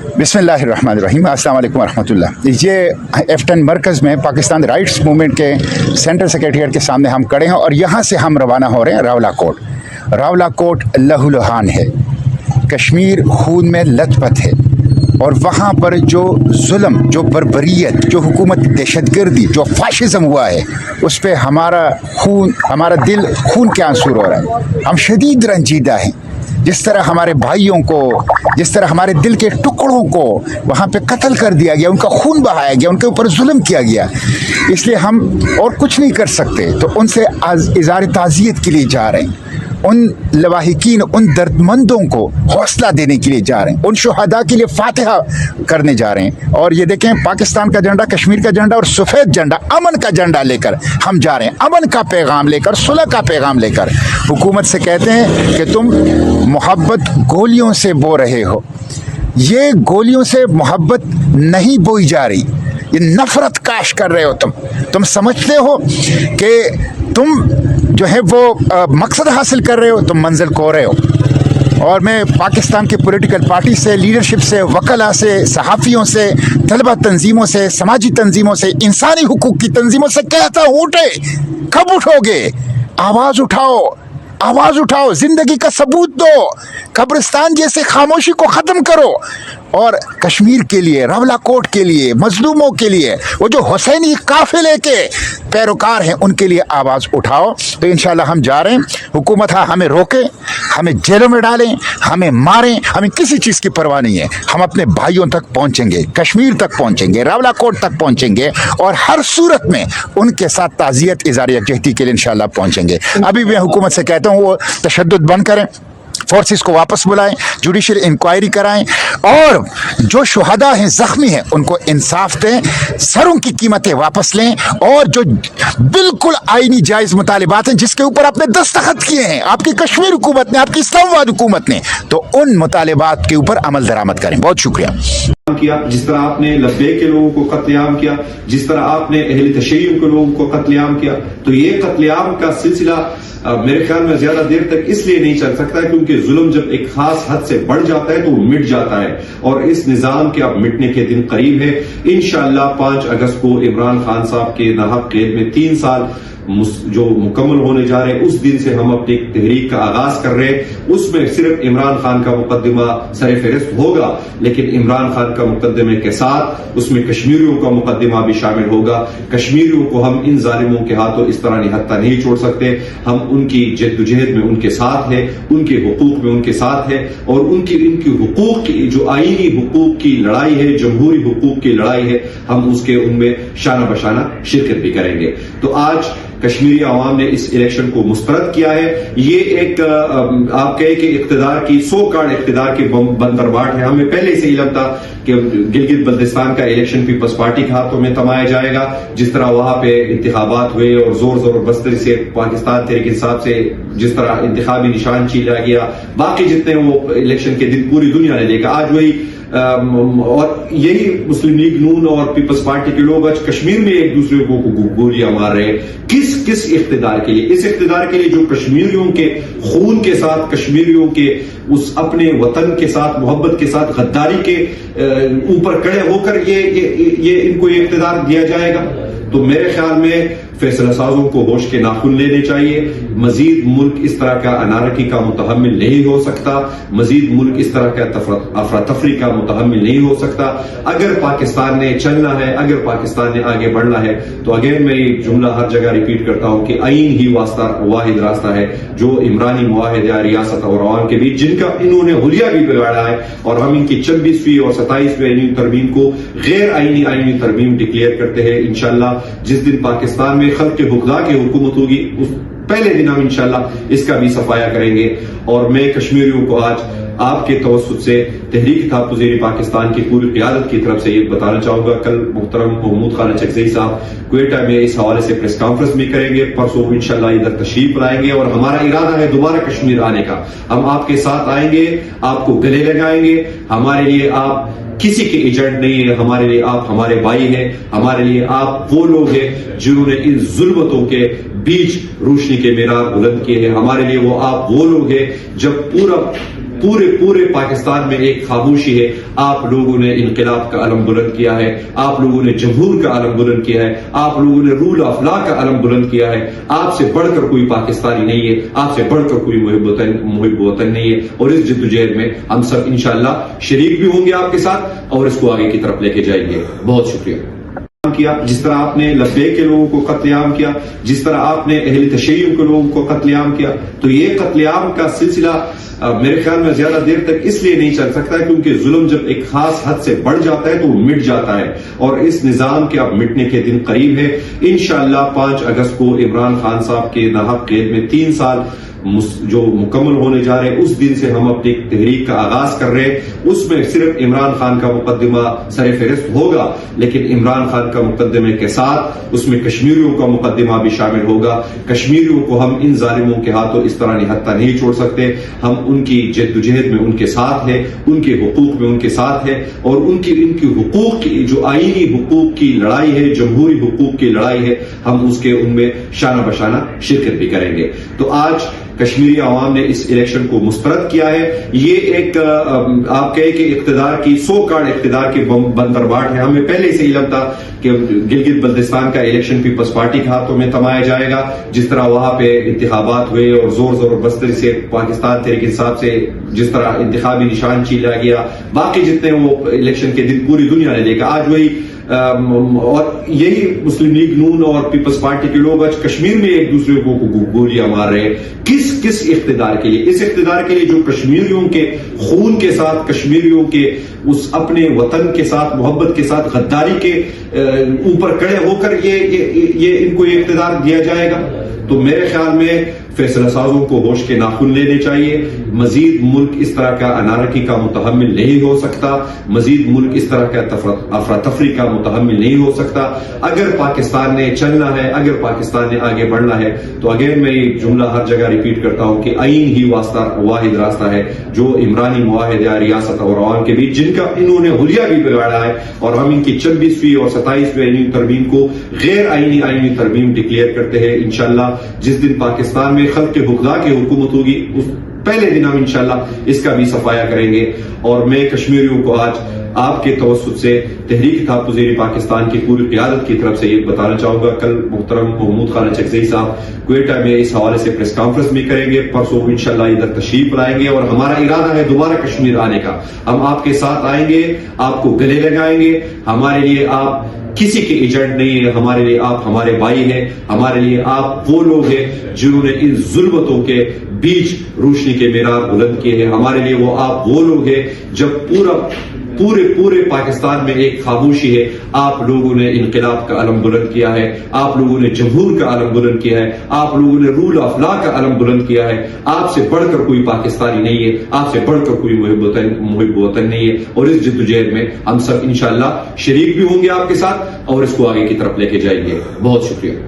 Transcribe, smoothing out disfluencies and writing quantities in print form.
बिस्मिल्लाहिर्रहमानिर्रहीम, अस्सलाम वालेकुम वरहमतुल्लाह। ये F10 मरकज़ में पाकिस्तान राइट्स मूवमेंट के सेंट्रल सेक्रेटेरिएट के सामने हम खड़े हैं और यहाँ से हम रवाना हो रहे हैं रावलाकोट। रावलाकोट लहूलुहान है, कश्मीर खून में लथपथ है और वहाँ पर जो जुल्म, जो बर्बरियत, जो हुकूमत दहशतगर्दी, जो फाशिज़म हुआ है, उस पर हमारा दिल खून के आंसू रो रहा है। हम शदीद रंजीदा हैं। जिस तरह हमारे भाइयों को, जिस तरह हमारे दिल के टुकड़ों को वहाँ पे कत्ल कर दिया गया, उनका खून बहाया गया, उनके ऊपर जुल्म किया गया, इसलिए हम और कुछ नहीं कर सकते, तो उनसे इज़हार ताज़ियत के लिए जा रहे हैं। उन लवाहिकीन, उन दर्दमंदों को हौसला देने के लिए जा रहे हैं, उन शुहदा के लिए फातिहा करने जा रहे हैं। और ये देखें, पाकिस्तान का झंडा, कश्मीर का झंडा और सफ़ेद झंडा, अमन का झंडा लेकर हम जा रहे हैं, अमन का पैगाम लेकर, सुलह का पैगाम लेकर। हुकूमत से कहते हैं कि तुम मोहब्बत गोलियों से बो रहे हो, ये गोलियों से मोहब्बत नहीं बोई जा रही, ये नफरत काश कर रहे हो। तुम समझते हो कि तुम जो है वो मकसद हासिल कर रहे हो, तुम मंजिल खो रहे हो। और मैं पाकिस्तान की पॉलिटिकल पार्टी से, लीडरशिप से, वकला से, सहाफ़ियों से, तलबा तंजीमों से, समाजी तंजीमों से, इंसानी हुकूक की तंजीमों से कहता हूँ, उठे, कब उठोगे? आवाज़ उठाओ, आवाज़ उठाओ, ज़िंदगी का सबूत दो, कब्रिस्तान जैसे खामोशी को ख़त्म करो और कश्मीर के लिए, रावलाकोट के लिए, मजलूमों के लिए, वो जो हुसैनी काफ़िले के पैरोकार हैं, उनके लिए आवाज़ उठाओ। तो इंशाल्लाह हम जा रहे हैं। हुकूमत हमें रोके, हमें जेलों में डालें, हमें मारें, हमें किसी चीज़ की परवाह नहीं है। हम अपने भाइयों तक पहुँचेंगे, कश्मीर तक पहुँचेंगे, रावलाकोट तक पहुँचेंगे और हर सूरत में उनके साथ ताज़ियत, इज़हार यकजहती के लिए इंशाल्लाह पहुँचेंगे। अभी मैं हुकूमत से कहता हूँ, वो तशद्दुद बंद करें, फोर्सेस को वापस बुलाएं, जुडिशल इंक्वायरी कराएं और जो शुहदा हैं, ज़ख्मी हैं, उनको इंसाफ दें, सरों की कीमतें वापस लें और जो बिल्कुल आईनी जायज़ मुतालिबात हैं, जिसके ऊपर आपने दस्तखत किए हैं, आपकी कश्मीर हुकूमत ने, आपकी इस्लामाबाद हुकूमत ने, तो उन मुतालिबात के ऊपर अमल दरामद करें। बहुत शुक्रिया। किया, जिस तरह आपने लब्बैक के लोगों को कत्लेआम किया, जिस तरह आपने अहले तशय्युअ के लोगों को कत्लेआम किया, तो ये कत्लेआम का सिलसिला मेरे ख्याल में ज्यादा देर तक इसलिए नहीं चल सकता क्योंकि जुल्म जब एक खास हद से बढ़ जाता है तो वो मिट जाता है और इस निजाम के अब मिटने के दिन करीब है। इंशाअल्लाह 5 अगस्त को इमरान खान साहब के नाहक कैद में 3 साल जो मुकम्मल होने जा रहे हैं, उस दिन से हम अपनी तहरीक का आगाज कर रहे हैं। उसमें सिर्फ इमरान खान का मुकदमा सर-ए-फहरिस्त होगा, लेकिन इमरान खान का मुकदमे के साथ उसमें कश्मीरियों का मुकदमा भी शामिल होगा। कश्मीरियों को हम इन जालिमों के हाथों इस तरह निहत्ता नहीं छोड़ सकते। हम उनकी जद्दोजहद में उनके साथ है, उनके हुकूक में उनके साथ है और इनकी हुकूक की जो आईनी हुकूक की लड़ाई है, जमहूरी हुकूक की लड़ाई है, हम उसके उनमें शाना बशाना शिरकत भी करेंगे। तो आज कश्मीरी आवाम ने इस इलेक्शन को मुस्तरद किया है। ये एक आप कहे कि इख्तिदार की, सो कार्ड इख्तिदार की बंदरबाट है। हमें पहले से इल्म था कि गिलगित बल्तिस्तान का इलेक्शन पीपल्स पार्टी के हाथों में थमाया जाएगा। जिस तरह वहां पे इंतखाबात हुए और जोर जोर बस्तर से पाकिस्तान तहरीक इंसाफ से जिस तरह इंतखाबी निशान छीना गया, बाकी जितने वो इलेक्शन के दिन पूरी दुनिया ने देखा, आज वही और यही मुस्लिम लीग नून और पीपल्स पार्टी के लोग आज कश्मीर में एक दूसरे को गोलियां मार रहे हैं। किस इख्तिदार के लिए? इस इख्तिदार के लिए जो कश्मीरियों के खून के साथ, कश्मीरियों के उस अपने वतन के साथ, मोहब्बत के साथ गद्दारी के ऊपर खड़े होकर ये इनको ये इख्तिदार दिया जाएगा। तो मेरे ख्याल में फैसला साजों को होश के नाखून लेने चाहिए। मजीद मुल्क इस तरह का अनारकी का मुतहम्मिल नहीं हो सकता, मजीद मुल्क इस तरह का अफरा तफरी का मुतहम्मिल नहीं हो सकता। अगर पाकिस्तान ने चलना है, अगर पाकिस्तान ने आगे बढ़ना है, तो अगेन मैं ये जुमला हर जगह रिपीट करता हूं कि आईन ही वाहिद रास्ता है जो इमरानी मुआहिदा रियासत और अवाम के बीच, जिनका इन्होंने हुलिया भी बिगाड़ा है और हम इनकी 26वीं और 27वीं आईनी तरमीम को गैर आईनी तरमीम डिक्लेयर करते हैं। इंशाअल्लाह जिस दिन पाकिस्तान में खल्क़ हुक्दा की हुकूमत होगी, उस पहले दिन हम इंशाअल्लाह इसका भी सफाया करेंगे। और मैं कश्मीरियों को आज आपके तवस्सुत से तहरीक तहफ़्फ़ुज़ पाकिस्तान की पूरी क़ियादत की तरफ से ये बताना चाहूंगा, कल मुहतरम महमूद खान चकज़ई साहब क्वेटा में इस हवाले से प्रेस कॉन्फ्रेंस भी करेंगे, परसों इंशाअल्लाह इधर तशरीफ लाएंगे और हमारा इरादा है दोबारा कश्मीर आने का। हम आपके साथ आएंगे, आपको गले लगाएंगे। हमारे लिए आप किसी के एजेंट नहीं है, हमारे लिए आप हमारे भाई हैं, हमारे लिए आप वो लोग हैं जिन्होंने इन जुल्मतों के बीच रोशनी के मीनार बुलंद किए हैं। हमारे लिए वो आप वो लोग हैं जब पूरा पूरे पाकिस्तान में एक खामोशी है। आप लोगों ने इनकलाब का अलम बुलंद किया है, आप लोगों ने जमहूर का अलम बुलंद किया है, आप लोगों ने रूल ऑफ लॉ का अलम बुलंद किया है। आपसे बढ़कर कोई पाकिस्तानी नहीं है, आपसे बढ़कर कोई मुहिब वतन नहीं है। और इस जद्दोजहद में हम सब इंशाअल्लाह शरीक भी होंगे आपके साथ और इसको आगे की तरफ लेके जाएंगे। बहुत शुक्रिया। किया जिस तरह आपने लब्बे के लोगों को कत्लेआम किया, जिस तरह आपने अहले तशय्युअ के लोगों को कत्लेआम किया, तो ये कत्लेआम का सिलसिला मेरे ख्याल में ज्यादा देर तक इसलिए नहीं चल सकता क्योंकि जुल्म जब एक खास हद से बढ़ जाता है तो वो मिट जाता है और इस निजाम के अब मिटने के दिन करीब है। इंशाअल्लाह 5 अगस्त को इमरान खान साहब के नाहक कैद में 3 साल जो मुकम्मल होने जा रहे हैं, उस दिन से हम अपनी तहरीक का आगाज कर रहे हैं। उसमें सिर्फ इमरान खान का मुकदमा सर फहरिस्त होगा, लेकिन इमरान खान का मुकदमे के साथ उसमें कश्मीरियों का मुकदमा भी शामिल होगा। कश्मीरियों को हम इन जालिमों के हाथों इस तरह निहत्ता नहीं छोड़ सकते। हम उनकी जद्दोजहद में उनके साथ है, उनके हुकूक में उनके साथ है और इनकी हुकूक की जो आईनी हुकूक की लड़ाई है, जमहूरी हुकूक की लड़ाई है, हम उसके उनमें शाना बशाना शिरकत भी करेंगे। तो आज कश्मीरी अवाम ने इस इलेक्शन को मुस्तरद किया है। ये एक आप कहे कि इख्तिदार की सो कार्ड इख्तिदार की बंदरबाट है। हमें पहले से इल्म था कि गिलगित बल्तिस्तान का इलेक्शन पीपल्स पार्टी के हाथों में थमाया जाएगा। जिस तरह वहां पे इंतखाबात हुए और जोर जबरदस्ती से पाकिस्तान तहरीक इंसाफ से जिस तरह इंतखाबी निशान छीना गया, बाकी जितने वो इलेक्शन के दिन पूरी दुनिया ने देखा, आज वही और यही मुस्लिम लीग नून और पीपल्स पार्टी के लोग आज कश्मीर में एक दूसरे को गोलियां मार रहे हैं। किस इख्तिदार के लिए? इस इख्तिदार के लिए जो कश्मीरियों के खून के साथ, कश्मीरियों के उस अपने वतन के साथ, मोहब्बत के साथ गद्दारी के ऊपर खड़े होकर ये इनको ये इख्तिदार दिया जाएगा। तो मेरे ख्याल में फैसला साजों को होश के नाखून लेने चाहिए। मजीद मुल्क इस तरह का अनारकी का मुतहम्मिल नहीं हो सकता, मजीद मुल्क इस तरह का अफरा तफरी का मुतहम्मिल नहीं हो सकता। अगर पाकिस्तान ने चलना है, अगर पाकिस्तान ने आगे बढ़ना है, तो अगेन मैं ये जुमला हर जगह रिपीट करता हूं कि आईन ही वाहिद रास्ता है जो इमरानी मुआहिदा रियासत और अवाम के बीच, जिनका इन्होंने हुलिया भी बिगाड़ा है और हम इनकी 26वीं और 27वीं आईनी तरमीम को गैर आईनी तरमीम डिक्लेयर करते हैं। इंशाअल्लाह जिस दिन पाकिस्तान में खल्क के हुक्का की हुकूमत होगी, उस पहले दिन हम इंशाअल्लाह इसका भी सफाया करेंगे। और मैं कश्मीरियों को आज आपके तवस्सुत से तहरीक तहफ़्फ़ुज़ पाकिस्तान की पूरी क़यादत की तरफ से ये बताना चाहूंगा, कल मुहतरम महमूद खान चकज़ई साहब क्वेटा में इस हवाले से प्रेस कॉन्फ्रेंस भी करेंगे, परसों इंशाअल्लाह इधर तशरीफ लाएंगे और हमारा इरादा है दोबारा कश्मीर आने का। हम आपके साथ आएंगे, आपको गले लगाएंगे। हमारे लिए आप किसी के एजेंट नहीं है, हमारे लिए आप हमारे भाई हैं, हमारे लिए आप वो लोग हैं जिन्होंने इन जुल्मतों के बीच रोशनी के मीनार बुलंद किए हैं। हमारे लिए आप वो लोग हैं जब पूरे पाकिस्तान में एक खामोशी है। आप लोगों ने इनकलाब का अलम बुलंद किया है, आप लोगों ने जमहूर का अलम बुलंद किया है, आप लोगों ने रूल ऑफ लॉ का अलम बुलंद किया है। आपसे बढ़कर कोई पाकिस्तानी नहीं है, आपसे बढ़कर कोई मुहिब वतन नहीं है। और इस जद्दोजहद में हम सब इंशाअल्लाह शरीक भी होंगे आपके साथ और इसको आगे की तरफ लेके जाएंगे। बहुत शुक्रिया।